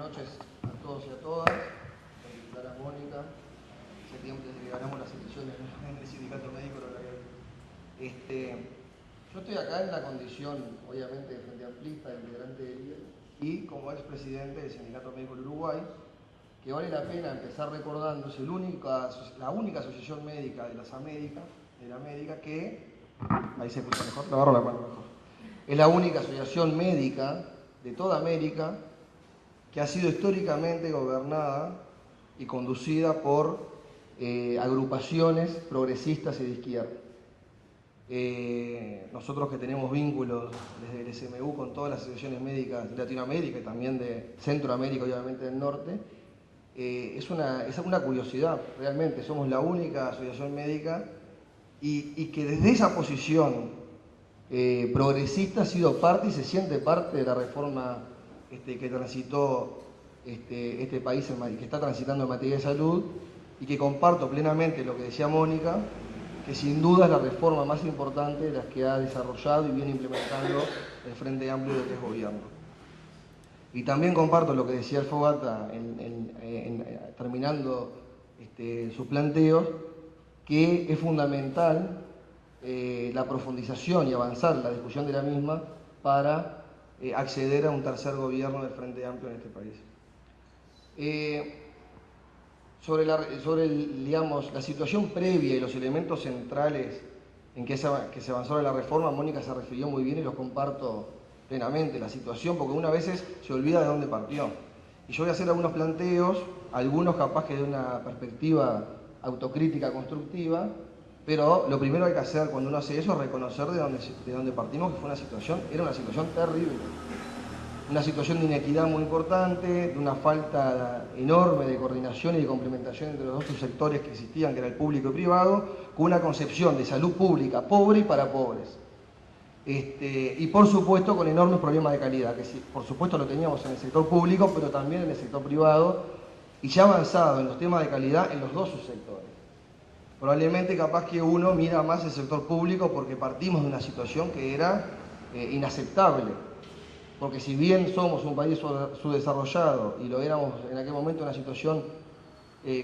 noches a todos y a todas. Felicitar a Mónica. Hace tiempo desde que ganamos las elecciones en el sindicato médico. Yo estoy acá en la condición, obviamente, de Frente Amplista, de integrante del IEL, y como expresidente del Sindicato Médico del Uruguay, que vale la pena empezar recordando, es la única asociación médica de las Américas, que, ahí se escucha mejor, le agarro la mano mejor, es la única asociación médica de toda América que ha sido históricamente gobernada y conducida por agrupaciones progresistas y de izquierda. Nosotros que tenemos vínculos desde el SMU con todas las asociaciones médicas de Latinoamérica y también de Centroamérica, obviamente del norte, es una curiosidad, realmente, somos la única asociación médica y que desde esa posición progresista ha sido parte y se siente parte de la reforma que transitó este país, que está transitando en materia de salud, y que comparto plenamente lo que decía Mónica, que sin duda es la reforma más importante de las que ha desarrollado y viene implementando el Frente Amplio de que es gobierno. Y también comparto lo que decía el Fogata terminando sus planteos, que es fundamental la profundización y avanzar la discusión de la misma para acceder a un tercer gobierno del Frente Amplio en este país. Sobre la situación previa y los elementos centrales en que se avanzó en la reforma, Mónica se refirió muy bien y los comparto plenamente, la situación, porque una veces se olvida de dónde partió. Y yo voy a hacer algunos planteos, algunos capaz que de una perspectiva autocrítica constructiva, pero lo primero que hay que hacer cuando uno hace eso es reconocer de dónde partimos, que era una situación terrible. Una situación de inequidad muy importante, de una falta enorme de coordinación y de complementación entre los dos subsectores que existían, que era el público y privado, con una concepción de salud pública pobre y para pobres. Y por supuesto con enormes problemas de calidad, que sí, por supuesto lo teníamos en el sector público, pero también en el sector privado, y ya avanzado en los temas de calidad en los dos subsectores. Probablemente capaz que uno mira más el sector público porque partimos de una situación que era inaceptable. Porque si bien somos un país subdesarrollado y lo éramos en aquel momento en una situación,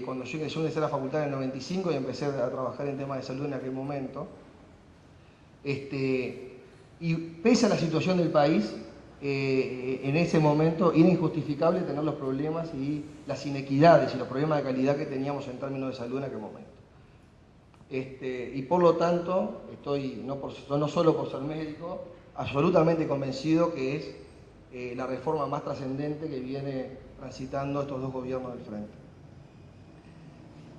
cuando yo ingresé a la facultad en el 95 y empecé a trabajar en temas de salud en aquel momento, y pese a la situación del país, en ese momento era injustificable tener los problemas y las inequidades y los problemas de calidad que teníamos en términos de salud en aquel momento. Y por lo tanto, estoy, no solo por ser médico, absolutamente convencido que es la reforma más trascendente que viene transitando estos dos gobiernos del Frente.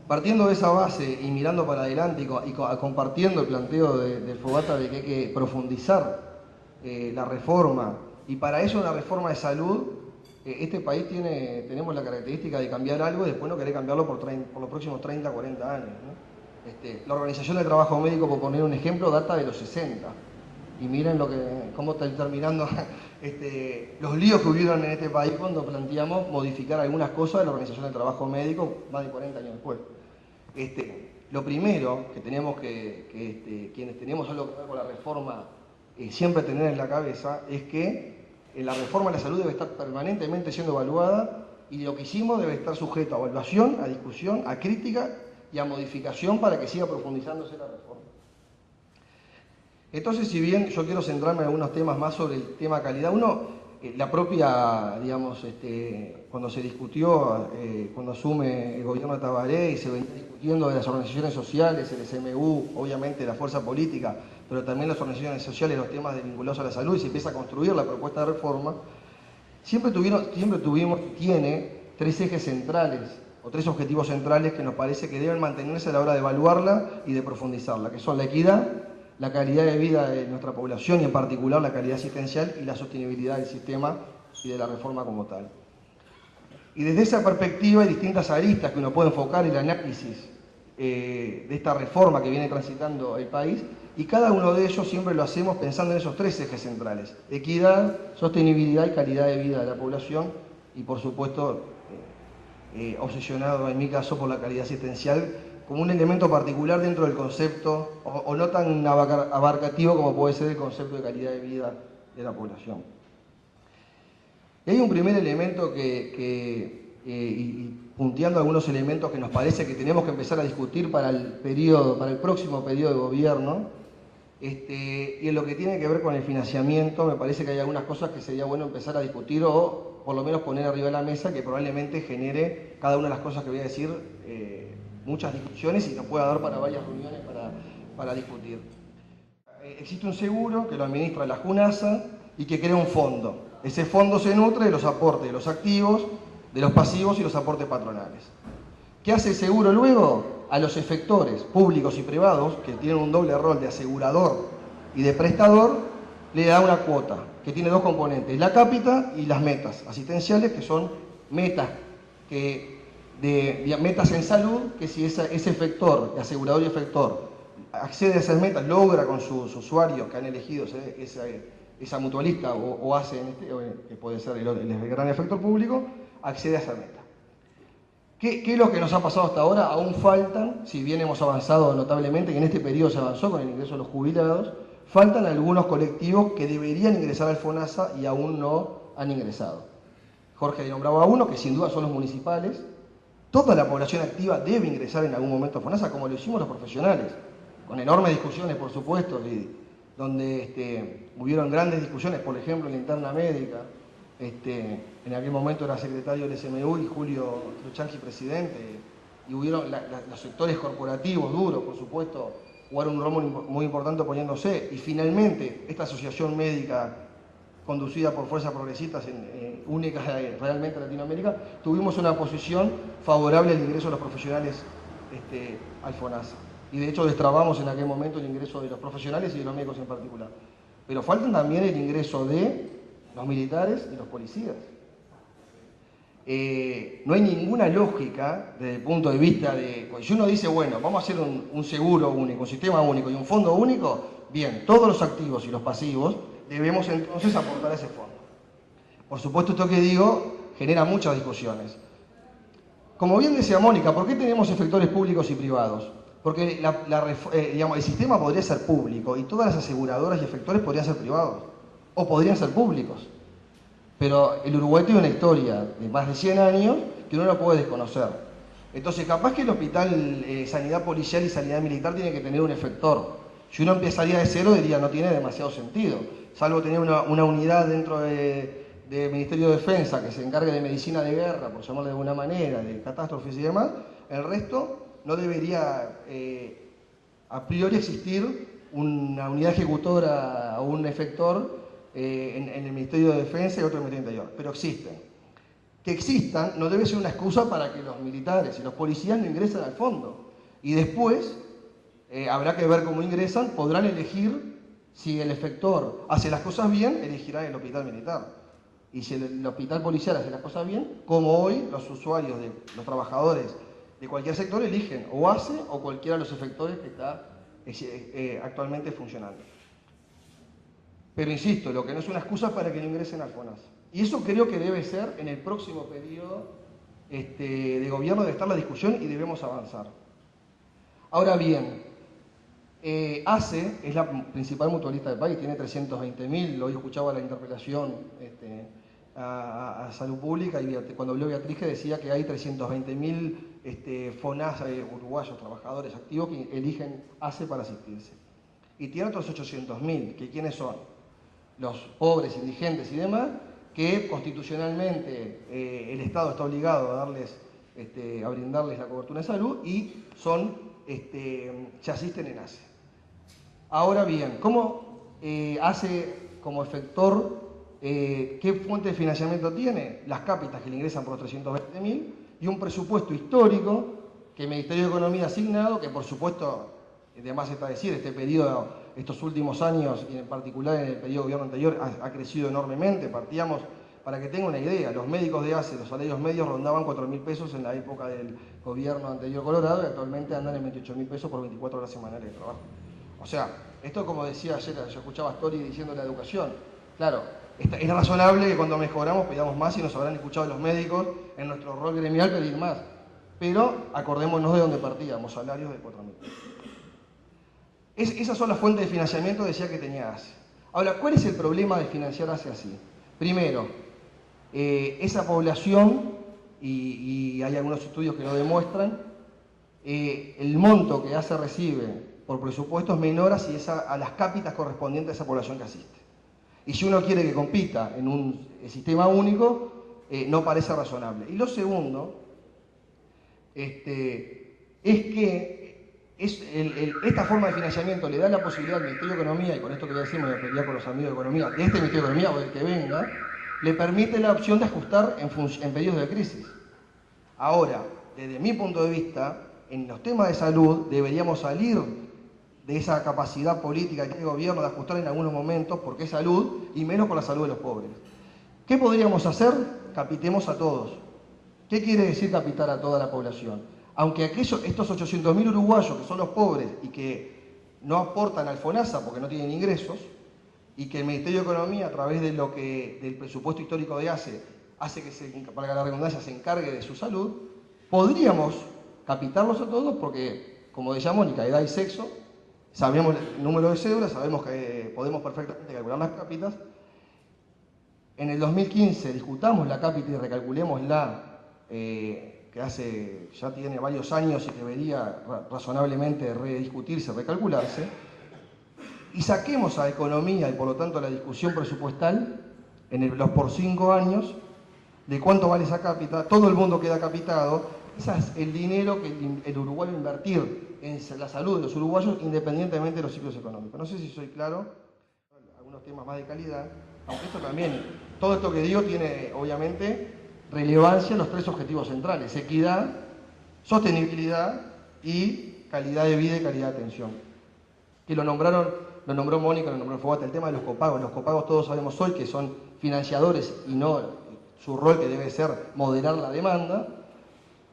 Partiendo de esa base y mirando para adelante y compartiendo el planteo del Fogata de que hay que profundizar la reforma, y para eso la reforma de salud, este país tenemos la característica de cambiar algo y después no querer cambiarlo por los próximos 30, 40 años, ¿no? La Organización del Trabajo Médico, por poner un ejemplo, data de los 60. Y miren cómo está terminando los líos que hubieron en este país cuando planteamos modificar algunas cosas de la Organización del Trabajo Médico más de 40 años después. Lo primero que tenemos quienes tenemos algo que ver con la reforma, siempre tener en la cabeza, es que la reforma de la salud debe estar permanentemente siendo evaluada y lo que hicimos debe estar sujeto a evaluación, a discusión, a crítica y a modificación para que siga profundizándose la reforma. Entonces, si bien yo quiero centrarme en algunos temas más sobre el tema calidad, la propia, digamos, cuando se discutió, cuando asume el gobierno de Tabaré y se venía discutiendo de las organizaciones sociales, el SMU, obviamente la fuerza política, pero también las organizaciones sociales, los temas vinculados a la salud, y se empieza a construir la propuesta de reforma, siempre tiene tres ejes centrales, o tres objetivos centrales que nos parece que deben mantenerse a la hora de evaluarla y de profundizarla, que son la equidad, la calidad de vida de nuestra población y en particular la calidad asistencial y la sostenibilidad del sistema y de la reforma como tal. Y desde esa perspectiva hay distintas aristas que uno puede enfocar el análisis de esta reforma que viene transitando el país, y cada uno de ellos siempre lo hacemos pensando en esos tres ejes centrales: equidad, sostenibilidad y calidad de vida de la población, y por supuesto obsesionado en mi caso por la calidad asistencial como un elemento particular dentro del concepto, o no tan abarcativo como puede ser el concepto de calidad de vida de la población. Y hay un primer elemento y punteando algunos elementos que nos parece que tenemos que empezar a discutir para el próximo periodo de gobierno, y en lo que tiene que ver con el financiamiento, me parece que hay algunas cosas que sería bueno empezar a discutir o por lo menos poner arriba de la mesa, que probablemente genere cada una de las cosas que voy a decir muchas discusiones y nos pueda dar para varias reuniones para discutir. Existe un seguro que lo administra la JUNASA y que crea un fondo. Ese fondo se nutre de los aportes de los activos, de los pasivos y los aportes patronales. ¿Qué hace el seguro luego? A los efectores públicos y privados, que tienen un doble rol de asegurador y de prestador, le da una cuota, que tiene dos componentes, la cápita y las metas asistenciales, que son metas, metas en salud, que si ese efector, asegurador y efector, accede a esas metas, logra con sus usuarios que han elegido esa mutualista o hace, que puede ser el gran efector público, accede a esa meta. ¿Qué es lo que nos ha pasado hasta ahora? Aún faltan, si bien hemos avanzado notablemente, que en este periodo se avanzó con el ingreso de los jubilados, faltan algunos colectivos que deberían ingresar al FONASA y aún no han ingresado. Jorge nombraba uno, que sin duda son los municipales. Toda la población activa debe ingresar en algún momento al FONASA, como lo hicimos los profesionales, con enormes discusiones, por supuesto, donde hubieron grandes discusiones, por ejemplo, en la interna médica. En aquel momento era secretario del SMU y Julio Truchanqui presidente, y hubieron los sectores corporativos duros, por supuesto, jugaron un rol muy importante poniéndose, y finalmente esta asociación médica conducida por fuerzas progresistas únicas realmente en Latinoamérica, tuvimos una posición favorable al ingreso de los profesionales al FONASA. Y de hecho destrabamos en aquel momento el ingreso de los profesionales y de los médicos en particular. Pero faltan también el ingreso de los militares y los policías. No hay ninguna lógica desde el punto de vista de... Si uno dice, bueno, vamos a hacer un seguro único, un sistema único y un fondo único, bien, todos los activos y los pasivos debemos entonces aportar a ese fondo. Por supuesto, esto que digo genera muchas discusiones. Como bien decía Mónica, ¿por qué tenemos efectores públicos y privados? Porque el sistema podría ser público y todas las aseguradoras y efectores podrían ser privados o podrían ser públicos. Pero el Uruguay tiene una historia de más de 100 años que uno no puede desconocer. Entonces, capaz que el hospital, sanidad policial y sanidad militar tiene que tener un efector. Si uno empezaría de cero, diría, no tiene demasiado sentido. Salvo tener una unidad dentro del Ministerio de Defensa que se encargue de medicina de guerra, por llamarlo de alguna manera, de catástrofes y demás, el resto no debería a priori existir una unidad ejecutora o un efector en el Ministerio de Defensa y otro en el Ministerio Interior, pero existen. Que existan no debe ser una excusa para que los militares y los policías no ingresen al fondo. Y después habrá que ver cómo ingresan, podrán elegir si el efector hace las cosas bien, elegirá el hospital militar. Y si el hospital policial hace las cosas bien, como hoy los usuarios, los trabajadores de cualquier sector eligen o hace o cualquiera de los efectores que está actualmente funcionando. Pero insisto, lo que no es una excusa para que no ingresen al FONASA. Y eso creo que debe ser en el próximo periodo de gobierno, debe estar la discusión y debemos avanzar. Ahora bien, ACE es la principal mutualista del país, tiene 320.000, hoy escuchaba la interpelación a Salud Pública y cuando habló Beatriz que decía que hay 320.000 FONASA uruguayos, trabajadores activos que eligen ACE para asistirse. Y tiene otros 800.000, que ¿quiénes son? Los pobres, indigentes y demás, que constitucionalmente el Estado está obligado a brindarles la cobertura de salud y se asisten en ACE. Ahora bien, ¿cómo ACE como efector, qué fuente de financiamiento tiene? Las cápitas que le ingresan por los 320.000 y un presupuesto histórico que el Ministerio de Economía ha asignado, que por supuesto, además está decir, este periodo, estos últimos años, y en particular en el periodo de gobierno anterior, ha crecido enormemente. Partíamos, para que tenga una idea, los médicos de ACE, los salarios medios rondaban 4.000 pesos en la época del gobierno anterior Colorado y actualmente andan en 28.000 pesos por 24 horas semanales de trabajo. O sea, esto como decía ayer, yo escuchaba a Story diciendo la educación. Claro, es razonable que cuando mejoramos pedamos más y nos habrán escuchado los médicos en nuestro rol gremial pedir más. Pero acordémonos de dónde partíamos, salarios de 4.000 pesos. Esas son las fuentes de financiamiento, decía que tenía ACE. Ahora, ¿cuál es el problema de financiar ACE así? Primero, esa población, y hay algunos estudios que lo demuestran, el monto que ACE recibe por presupuesto es menor a las cápitas correspondientes a esa población que asiste. Y si uno quiere que compita en un sistema único, no parece razonable. Y lo segundo es que esta forma de financiamiento le da la posibilidad al Ministerio de Economía, y con esto que voy a decir me voy a pelear con los amigos de Economía, de este Ministerio de Economía o del que venga, le permite la opción de ajustar en periodos de crisis. Ahora, desde mi punto de vista, en los temas de salud deberíamos salir de esa capacidad política que tiene el gobierno de ajustar en algunos momentos porque es salud y menos por la salud de los pobres. ¿Qué podríamos hacer? Capitemos a todos. ¿Qué quiere decir capitar a toda la población? Aunque estos 800.000 uruguayos que son los pobres y que no aportan al FONASA porque no tienen ingresos, y que el Ministerio de Economía, a través de del presupuesto histórico de hace que, para la redundancia, se encargue de su salud, podríamos capitarlos a todos porque, como decía Mónica, edad y sexo, sabemos el número de cédulas, sabemos que podemos perfectamente calcular las cápitas. En el 2015 discutamos la cápita y recalculémosla, que ya tiene varios años y debería razonablemente rediscutirse, recalcularse, y saquemos a Economía y por lo tanto a la discusión presupuestal los por 5 años de cuánto vale esa cápita, todo el mundo queda capitado. Ese es el dinero que el uruguayo invertir en la salud de los uruguayos independientemente de los ciclos económicos. No sé si soy claro, algunos temas más de calidad, aunque esto también, todo esto que digo tiene obviamente relevancia en los 3 objetivos centrales: equidad, sostenibilidad y calidad de vida y calidad de atención. Que lo nombró Mónica, lo nombró Fogata, el tema de los copagos. Los copagos todos sabemos hoy que son financiadores y no su rol, que debe ser moderar la demanda,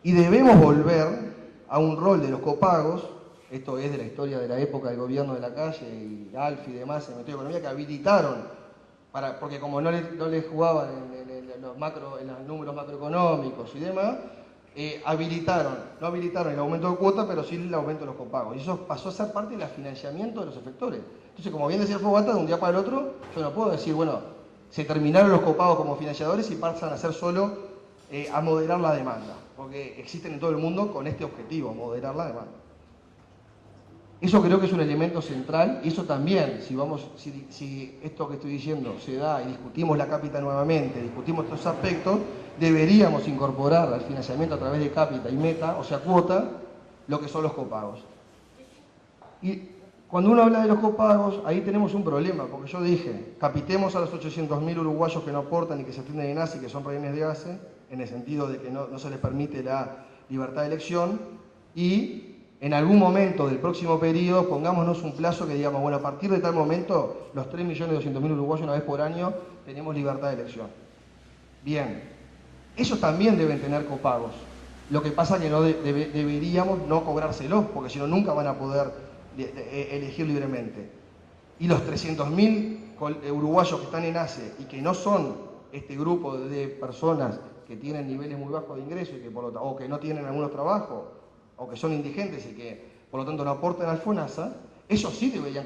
y debemos volver a un rol de los copagos. Esto es de la historia de la época del gobierno de la calle y Alfi y demás, en el Ministerio de Economía, que habilitaron, porque como no les jugaban en los números macroeconómicos y demás, no habilitaron el aumento de cuota, pero sí el aumento de los copagos. Y eso pasó a ser parte del financiamiento de los efectores. Entonces, como bien decía Fogata, de un día para el otro, yo no puedo decir, bueno, se terminaron los copagos como financiadores y pasan a ser solo a moderar la demanda, porque existen en todo el mundo con este objetivo, moderar la demanda. Eso creo que es un elemento central, y eso también, si esto que estoy diciendo se da y discutimos la cápita nuevamente, discutimos estos aspectos, deberíamos incorporar al financiamiento a través de cápita y meta, o sea, cuota, lo que son los copagos. Y cuando uno habla de los copagos, ahí tenemos un problema, porque yo dije, capitemos a los 800.000 uruguayos que no aportan y que se atienden en ACE y que son rehenes de ACE, en el sentido de que no se les permite la libertad de elección, y en algún momento del próximo periodo pongámonos un plazo que digamos, bueno, a partir de tal momento, los 3.200.000 uruguayos una vez por año tenemos libertad de elección. Bien, ellos también deben tener copagos. Lo que pasa es que deberíamos no cobrárselos, porque si no nunca van a poder elegir libremente. Y los 300.000 uruguayos que están en ACE y que no son este grupo de personas que tienen niveles muy bajos de ingresos y que o que no tienen algunos trabajos, o que son indigentes y que por lo tanto no aportan al FONASA, ellos sí debería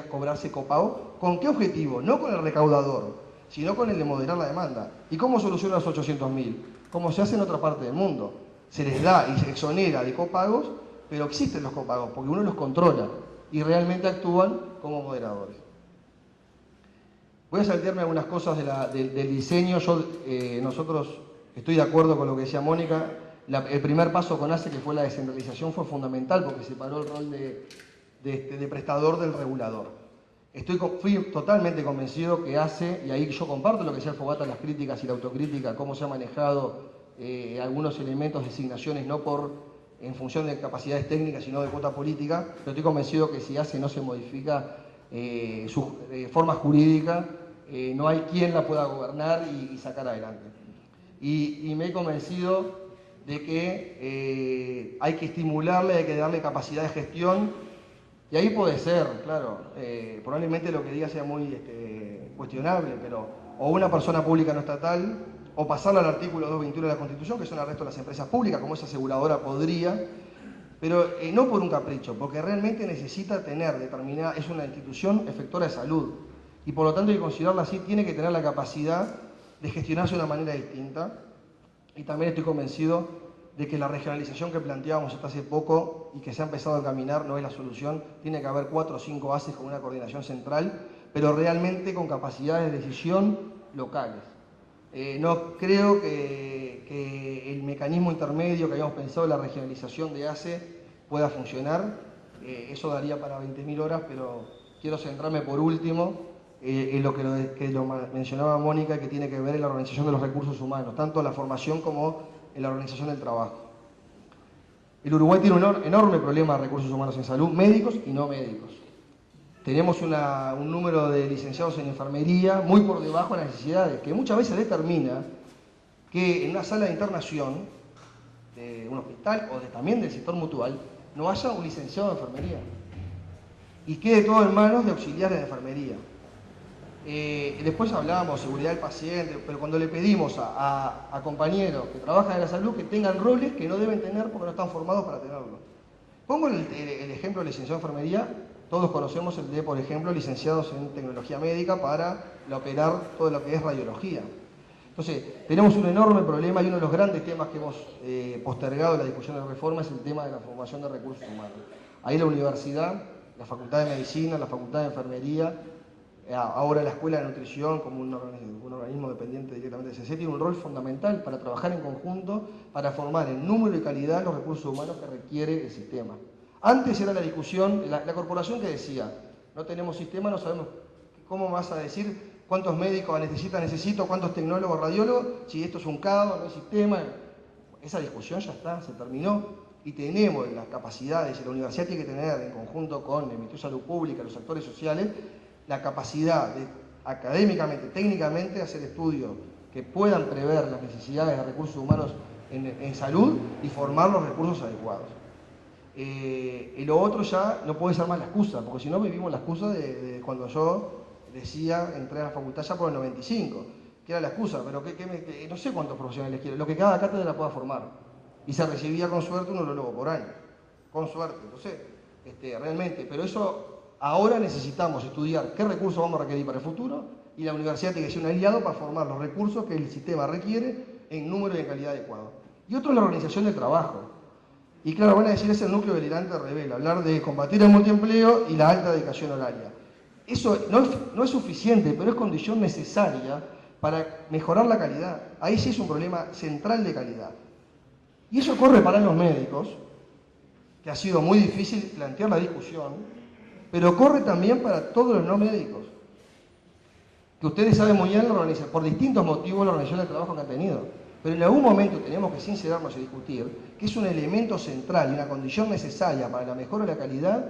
cobrarse copago. ¿Con qué objetivo? No con el recaudador, sino con el de moderar la demanda. ¿Y cómo soluciona los 800.000? Como se hace en otra parte del mundo. Se les da y se exonera de copagos, pero existen los copagos porque uno los controla y realmente actúan como moderadores. Voy a saltearme algunas cosas del diseño. Nosotros estoy de acuerdo con lo que decía Mónica. El primer paso con ACE, que fue la descentralización, fue fundamental porque separó el rol de prestador del regulador. Fui totalmente convencido que ACE, y ahí yo comparto lo que decía el Fogata, las críticas y la autocrítica, cómo se ha manejado algunos elementos de asignaciones, no en función de capacidades técnicas, sino de cuota política, pero estoy convencido que si ACE no se modifica su forma jurídica, no hay quien la pueda gobernar y sacar adelante. Y me he convencido de que hay que estimularle, hay que darle capacidad de gestión, y ahí puede ser, claro, probablemente lo que diga sea muy cuestionable, pero o una persona pública no estatal, o pasarla al artículo 221 de la Constitución, que son el resto de las empresas públicas, como esa aseguradora podría, pero no por un capricho, porque realmente necesita tener determinada, es una institución efectora de salud, y por lo tanto hay que considerarla así, tiene que tener la capacidad de gestionarse de una manera distinta. Y también estoy convencido de que la regionalización que planteábamos hasta hace poco y que se ha empezado a caminar no es la solución. Tiene que haber 4 o 5 bases con una coordinación central, pero realmente con capacidades de decisión locales. No creo que el mecanismo intermedio que habíamos pensado, la regionalización de ACE, pueda funcionar. Eso daría para 20.000 horas, pero quiero centrarme por último en lo que lo mencionaba Mónica, que tiene que ver en la organización de los recursos humanos, tanto en la formación como en la organización del trabajo. El Uruguay tiene un enorme problema de recursos humanos en salud, médicos y no médicos. Tenemos un número de licenciados en enfermería muy por debajo de las necesidades, que muchas veces determina que en una sala de internación de un hospital o también del sector mutual no haya un licenciado de enfermería y quede todo en manos de auxiliares de enfermería. Después hablábamos de seguridad del paciente, pero cuando le pedimos a compañeros que trabajan en la salud que tengan roles que no deben tener porque no están formados para tenerlo. Pongo el ejemplo del licenciado de enfermería. Todos conocemos el de, por ejemplo, licenciados en tecnología médica para operar todo lo que es radiología. Entonces, tenemos un enorme problema y uno de los grandes temas que hemos postergado en la discusión de la reforma es el tema de la formación de recursos humanos. Ahí la universidad, la Facultad de Medicina, la Facultad de Enfermería, ahora la Escuela de Nutrición como un organismo dependiente directamente de CC, tiene un rol fundamental para trabajar en conjunto, para formar en número y calidad los recursos humanos que requiere el sistema. Antes era la discusión, la corporación que decía, no tenemos sistema, no sabemos cómo vas a decir cuántos médicos necesito, cuántos tecnólogos, radiólogos, si esto es un caos, no hay sistema. Esa discusión ya está, se terminó y tenemos las capacidades, y la universidad tiene que tener en conjunto con el Ministerio de Salud Pública, los actores sociales, la capacidad de académicamente, técnicamente, hacer estudios que puedan prever las necesidades de recursos humanos en salud y formar los recursos adecuados. Y lo otro ya no puede ser más la excusa, porque si no vivimos la excusa de cuando yo decía, entré a la facultad ya por el 95, que era la excusa, pero no sé cuántos profesionales quiero, lo que cada cátedra pueda formar. Y se recibía con suerte un urologo por año, con suerte, no sé, realmente, pero eso ahora necesitamos estudiar qué recursos vamos a requerir para el futuro y la universidad tiene que ser un aliado para formar los recursos que el sistema requiere en número y en calidad adecuado. Y otro es la organización del trabajo. Y claro, van a decir, es el núcleo delirante de Revela, hablar de combatir el multiempleo y la alta dedicación horaria. Eso no es suficiente, pero es condición necesaria para mejorar la calidad. Ahí sí es un problema central de calidad. Y eso corre para los médicos, que ha sido muy difícil plantear la discusión, pero corre también para todos los no médicos. Que ustedes saben muy bien, por distintos motivos, la organización del trabajo que han tenido. Pero en algún momento tenemos que sincerarnos y discutir que es un elemento central y una condición necesaria para la mejora de la calidad,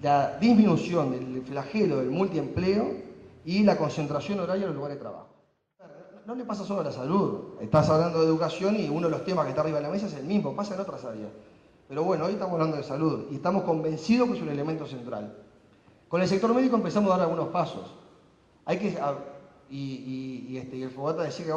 la disminución del flagelo del multiempleo y la concentración horaria en los lugares de trabajo. No le pasa solo a la salud, estás hablando de educación y uno de los temas que está arriba de la mesa es el mismo, pasa en otras áreas. Pero bueno, hoy estamos hablando de salud y estamos convencidos que es un elemento central. Con el sector médico empezamos a dar algunos pasos. El Fogata decía que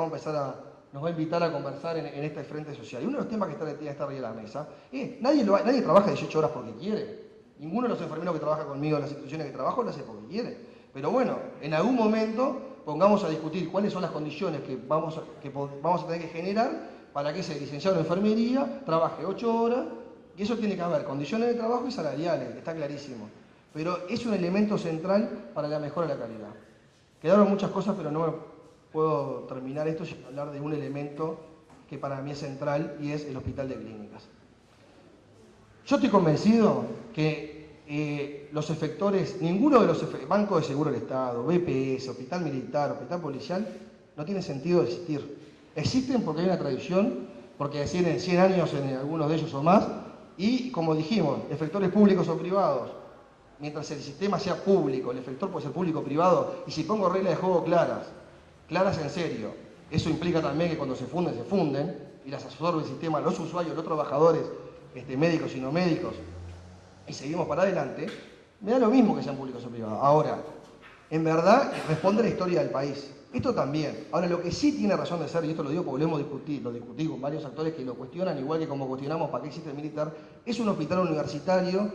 nos va a invitar a conversar en este frente social. Y uno de los temas que tiene que estar arriba de la mesa es, nadie trabaja 18 horas porque quiere. Ninguno de los enfermeros que trabaja conmigo en las instituciones que trabajo lo hace porque quiere. Pero bueno, en algún momento pongamos a discutir cuáles son las condiciones que vamos a tener que generar para que ese licenciado en enfermería trabaje 8 horas. Y eso tiene que haber condiciones de trabajo y salariales, está clarísimo. Pero es un elemento central para la mejora de la calidad. Quedaron muchas cosas, pero no puedo terminar esto sin hablar de un elemento que para mí es central y es el hospital de clínicas. Yo estoy convencido que los efectores, ninguno de los bancos de seguro del Estado, BPS, hospital militar, hospital policial, no tiene sentido de existir. Existen porque hay una tradición, porque tienen 100 años en algunos de ellos o más, y como dijimos, efectores públicos o privados, mientras el sistema sea público, el efector puede ser público o privado, y si pongo reglas de juego claras en serio, eso implica también que cuando se funden, y las absorbe el sistema, los usuarios, los trabajadores, médicos y no médicos, y seguimos para adelante, me da lo mismo que sean públicos o privados. Ahora, en verdad, responde a la historia del país. Esto también. Ahora, lo que sí tiene razón de ser, y esto lo digo porque lo discutí con varios actores que lo cuestionan, igual que como cuestionamos para qué existe el militar, es un hospital universitario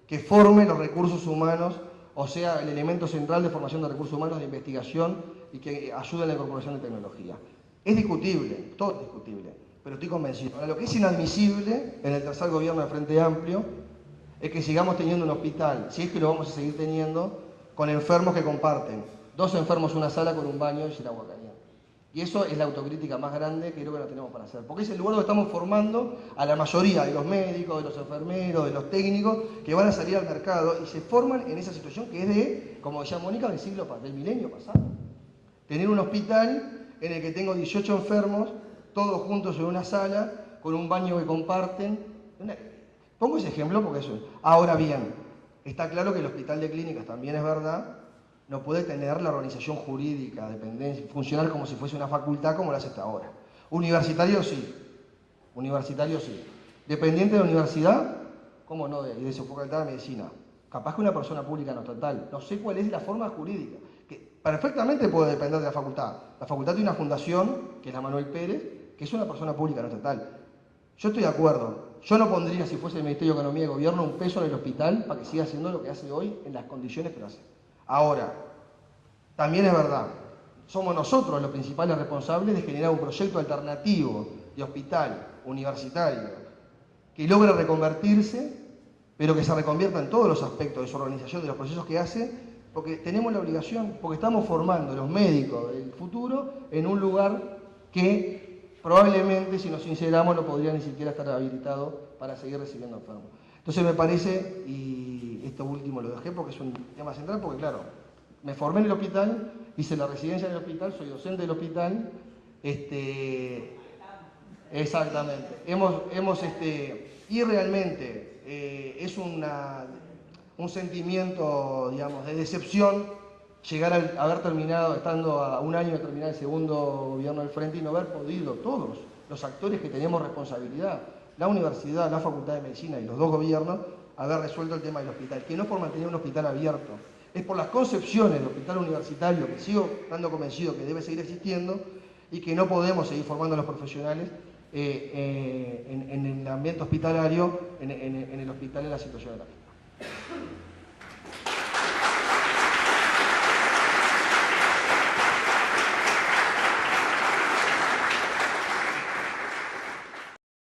que forme los recursos humanos, o sea, el elemento central de formación de recursos humanos de investigación y que ayude en la incorporación de tecnología. Es discutible, todo es discutible, pero estoy convencido. Ahora, lo que es inadmisible en el tercer gobierno de Frente Amplio es que sigamos teniendo un hospital, si es que lo vamos a seguir teniendo, con enfermos que comparten 2 enfermos una sala con un baño y el agua caliente. Y eso es la autocrítica más grande que creo que no tenemos para hacer. Porque es el lugar donde estamos formando a la mayoría de los médicos, de los enfermeros, de los técnicos que van a salir al mercado y se forman en esa situación que es de, como decía Mónica, del milenio pasado. Tener un hospital en el que tengo 18 enfermos, todos juntos en una sala, con un baño que comparten. Pongo ese ejemplo porque eso. Ahora bien, está claro que el hospital de clínicas, también es verdad, no puede tener la organización jurídica, dependencia, funcionar como si fuese una facultad como lo hace hasta ahora. Universitario sí. Dependiente de la universidad, ¿cómo no? De su facultad de medicina. Capaz que una persona pública no estatal. No sé cuál es la forma jurídica. Que perfectamente puede depender de la facultad. La facultad tiene una fundación, que es la Manuel Pérez, que es una persona pública no estatal. Yo estoy de acuerdo. Yo no pondría, si fuese el Ministerio de Economía y Gobierno, un peso en el hospital para que siga haciendo lo que hace hoy en las condiciones que lo hace. Ahora, también es verdad, somos nosotros los principales responsables de generar un proyecto alternativo de hospital universitario que logre reconvertirse, pero que se reconvierta en todos los aspectos de su organización, de los procesos que hace, porque tenemos la obligación, porque estamos formando los médicos del futuro en un lugar que probablemente, si nos sinceramos, no podría ni siquiera estar habilitado para seguir recibiendo enfermos. Entonces me parece, y esto último lo dejé porque es un tema central, porque claro, me formé en el hospital, hice la residencia en el hospital, soy docente del hospital, exactamente, y realmente es un sentimiento, digamos, de decepción llegar a haber terminado, estando a un año de terminar el segundo gobierno del Frente y no haber podido todos los actores que teníamos responsabilidad, la universidad, la Facultad de Medicina y los 2 gobiernos, haber resuelto el tema del hospital, que no es por mantener un hospital abierto, es por las concepciones del hospital universitario, que sigo estando convencido que debe seguir existiendo y que no podemos seguir formando a los profesionales en el ambiente hospitalario, en el hospital en la situación de la vida.